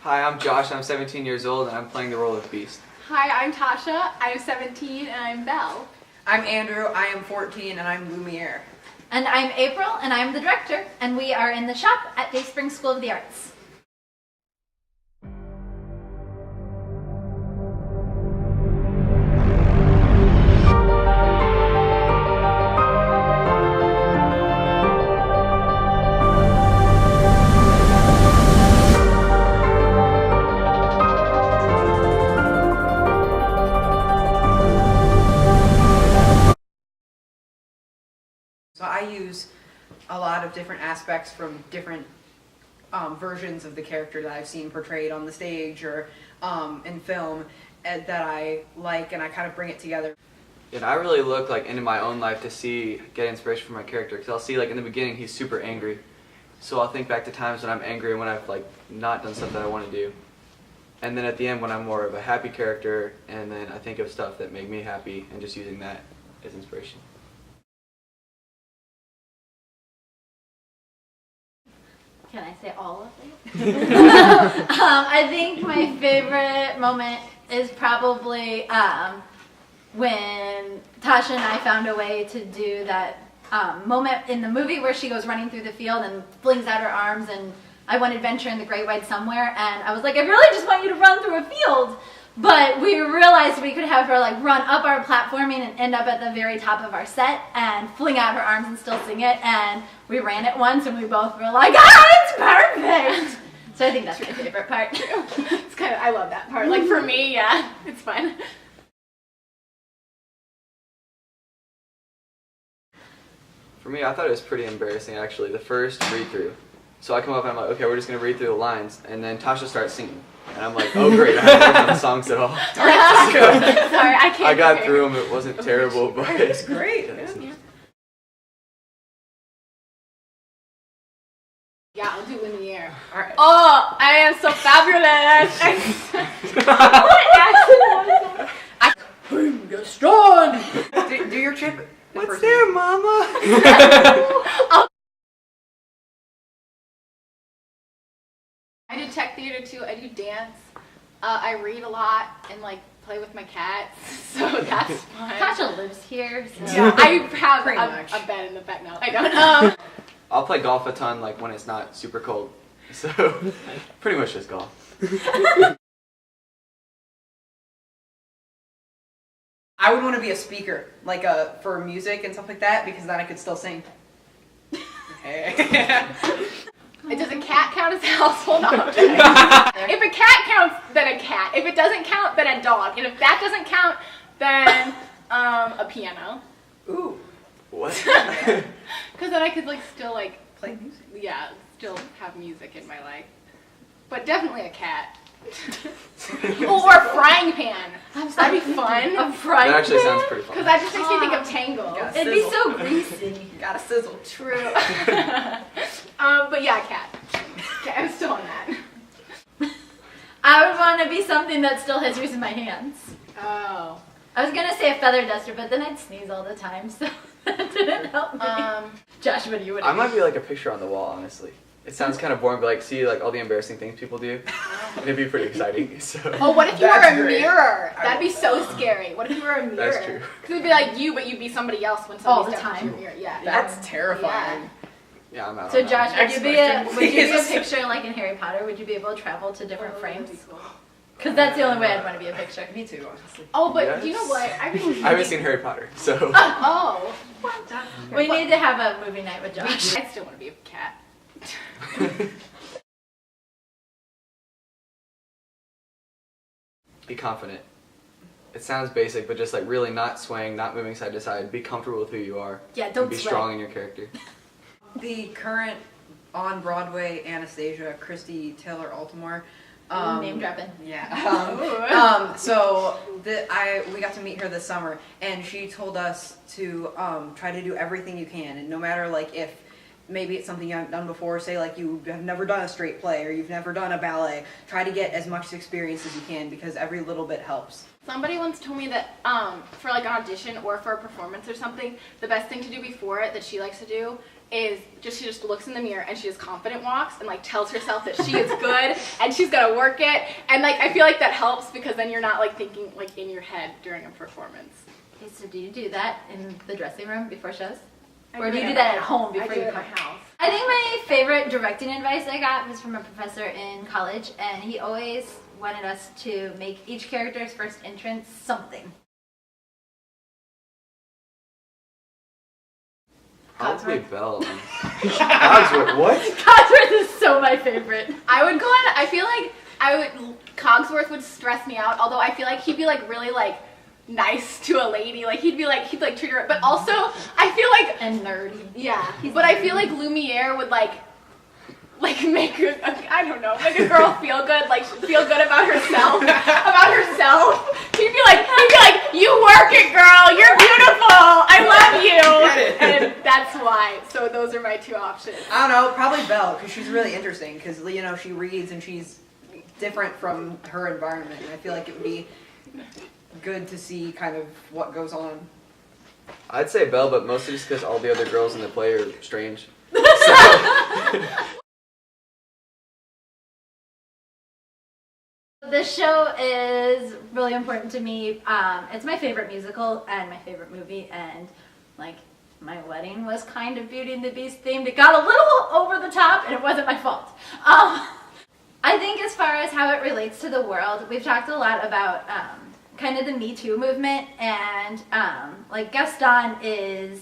Hi, I'm Josh, I'm 17 years old, and I'm playing the role of Beast. Hi, I'm Tasha, I'm 17, and I'm Belle. I'm Andrew, I am 14, and I'm Lumiere. And I'm April, and I'm the director, and we are in the shop at DaySpring School of the Arts. So I use a lot of different aspects from different versions of the character that I've seen portrayed on the stage or in film that I like, and I kind of bring it together. And I really look into my own life to get inspiration from my character, because I'll see in the beginning he's super angry. So I'll think back to times when I'm angry and when I've not done stuff that I want to do. And then at the end when I'm more of a happy character, and then I think of stuff that make me happy and just using that as inspiration. Can I say all of it? I think my favorite moment is probably when Tasha and I found a way to do that moment in the movie where she goes running through the field and flings out her arms and I want adventure in the great wide somewhere, and I was like, I really just want you to run through a field. But we realized we could have her run up our platforming and end up at the very top of our set and fling out her arms and still sing it. And we ran it once and we both were like, it's perfect! So I think that's my favorite part too. It's I love that part. For me, yeah, it's fun. For me, I thought it was pretty embarrassing actually, the first read-through. So I come up and I'm like, okay, we're just going to read through the lines, and then Tasha starts singing. And I'm like, oh great, I haven't worked on the songs at all. Sorry, I can't. I got through them, it wasn't terrible, but... It's great. Yeah, I'll do Lumiere. Alright. Oh, I am so fabulous! What accent was that? Strong! Do your trip. What's there, Mama? I do tech theater too. I do dance. I read a lot and play with my cats, so that's fun. Tasha lives here, so. Yeah, I have Pretty much. a bed in the back. No, I don't. I'll play golf a ton when it's not super cold. So, pretty much just golf. I would want to be a speaker, for music and stuff like that, because then I could still sing. Okay. Does a cat count as a household object? If a cat counts, then a cat. If it doesn't count, then a dog. And if that doesn't count, then a piano. Ooh. What? Because then I could still Play music. Yeah, still have music in my life. But definitely a cat. Or a frying pan. That'd be fun. A frying That actually pan? sounds pretty fun. Because that just makes me think of Tangled. Yeah. It'd be so greasy. Gotta sizzle. True. But yeah, cat. Okay, I'm still on that. I would want to be something that still has use in my hands. Oh. I was gonna say a feather duster, but then I'd sneeze all the time, so that didn't help me. Josh, what do you want? I might be a picture on the wall, honestly. It sounds kind of boring, but see all the embarrassing things people do. It'd be pretty exciting. So. Oh, what if you were That's a great. mirror? That'd be so scary. What if you were a mirror? That's true. Because it'd be like you, but you'd be somebody else when All the somebody stepped into time. your mirror. Yeah. That's terrifying. Yeah, I'm out. So on that Josh, one. would you be a Next question, please. picture like in Harry Potter? Would you be able to travel to different frames? That'd be cool. Because that's the only way I'd want to be a picture. Me too, honestly. Oh, but Yes. do you know what? I haven't seen Harry Potter, so... Oh. We need to have a movie night with Josh. I still want to be a cat. Be confident. It sounds basic, but just really not swaying, not moving side to side. Be comfortable with who you are. Yeah, don't and be sweat. strong in your character. The current on-Broadway Anastasia, Christy Taylor Altimore. Name dropping. Yeah. So we got to meet her this summer, and she told us to try to do everything you can, and no matter if maybe it's something you haven't done before. Say like you have never done a straight play or you've never done a ballet. Try to get as much experience as you can because every little bit helps. Somebody once told me that for like an audition or for a performance or something, the best thing to do before it that she likes to do is she just looks in the mirror and she just confident walks and like tells herself that she is good and she's gonna work it. And like I feel like that helps because then you're not like thinking like in your head during a performance. Okay, so do you do that in the dressing room before shows? I Or do you it do at that my at home house. before I do you it at my come? house. I think my favorite directing advice I got was from a professor in college, and he always wanted us to make each character's first entrance something. Probably Cogsworth. Belle. Cogsworth, what? Cogsworth is so my favorite. I would go on. I feel like Cogsworth would stress me out. Although I feel like he'd be like really like nice to a lady. Like he'd treat her. But also I feel like And nerdy. yeah. He's But I nerdy. feel like Lumiere would like make her, I don't know, make a girl feel good, like feel good about herself. He'd be like, you work it, girl. You're beautiful. I love you. Get it. And that's why. So those are my two options. I don't know, probably Belle, because she's really interesting, because, you know, she reads and she's different from her environment, and I feel like it would be good to see kind of what goes on. I'd say Belle, but mostly just because all the other girls in the play are strange. This show is really important to me. It's my favorite musical and my favorite movie, and like my wedding was kind of Beauty and the Beast themed. It got a little over the top, and it wasn't my fault. I think as far as how it relates to the world, we've talked a lot about kind of the Me Too movement, and like Gaston is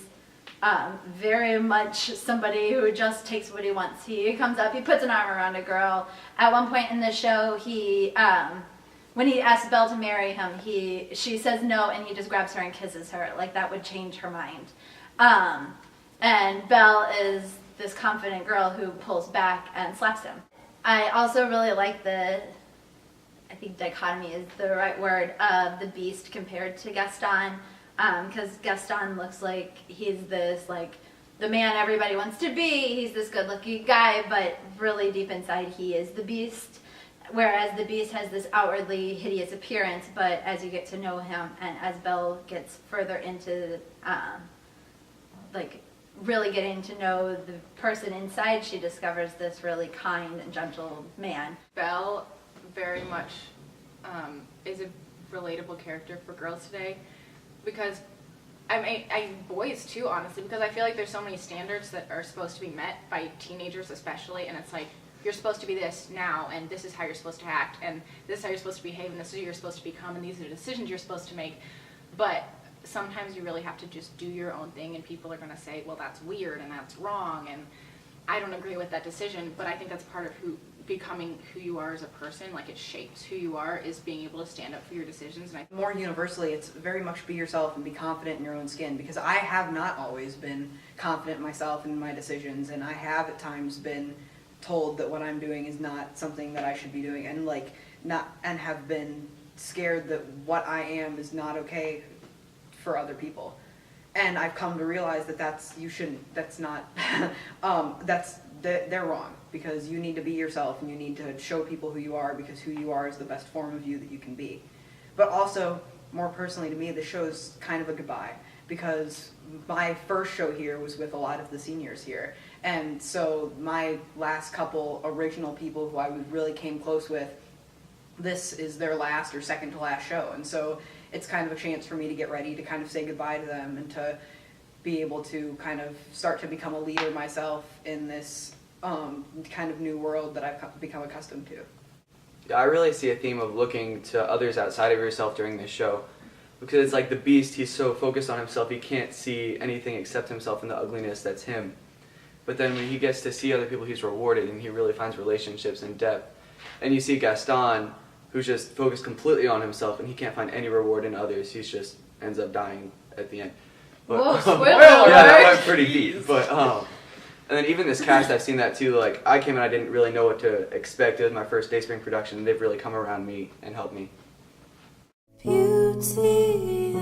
very much somebody who just takes what he wants. He comes up, he puts an arm around a girl. At one point in the show, he when he asks Belle to marry him, she says no, and he just grabs her and kisses her. Like that would change her mind. And Belle is this confident girl who pulls back and slaps him. I also really like I think dichotomy is the right word, of the Beast compared to Gaston. Because Gaston looks like he's this, like, the man everybody wants to be. He's this good-looking guy, but really deep inside he is the Beast. Whereas the Beast has this outwardly hideous appearance, but as you get to know him, and as Belle gets further into, like, really getting to know the person inside, she discovers this really kind and gentle man. Belle very much is a relatable character for girls today. Because, boys too, honestly, because I feel like there's so many standards that are supposed to be met by teenagers especially, and it's like, you're supposed to be this now, and this is how you're supposed to act, and this is how you're supposed to behave, and this is who you're supposed to become, and these are the decisions you're supposed to make. But sometimes you really have to just do your own thing, and people are going to say, well, that's weird, and that's wrong, and I don't agree with that decision, but I think that's part of becoming who you are as a person. Like, it shapes who you are, is being able to stand up for your decisions. And More universally, it's very much be yourself and be confident in your own skin, because I have not always been confident in myself and my decisions, and I have at times been told that what I'm doing is not something that I should be doing, and have been scared that what I am is not okay for other people. And I've come to realize that they're wrong, because you need to be yourself and you need to show people who you are, because who you are is the best form of you that you can be. But also, more personally to me, the show's kind of a goodbye, because my first show here was with a lot of the seniors here. And so my last couple original people who I really came close with, this is their last or second to last show. And so it's kind of a chance for me to get ready to kind of say goodbye to them and to be able to kind of start to become a leader myself in this kind of new world that I've become accustomed to. Yeah, I really see a theme of looking to others outside of yourself during this show. Because it's like the Beast, he's so focused on himself, he can't see anything except himself and the ugliness that's him. But then when he gets to see other people, he's rewarded, and he really finds relationships and depth. And you see Gaston, who's just focused completely on himself, and he can't find any reward in others. He's just ends up dying at the end. But, Whoa, spoiler yeah, that alert. went pretty deep. But and then even this cast, I've seen that too. Like, I came in, I didn't really know what to expect. It was my first DaySpring production, and they've really come around me and helped me. Beauty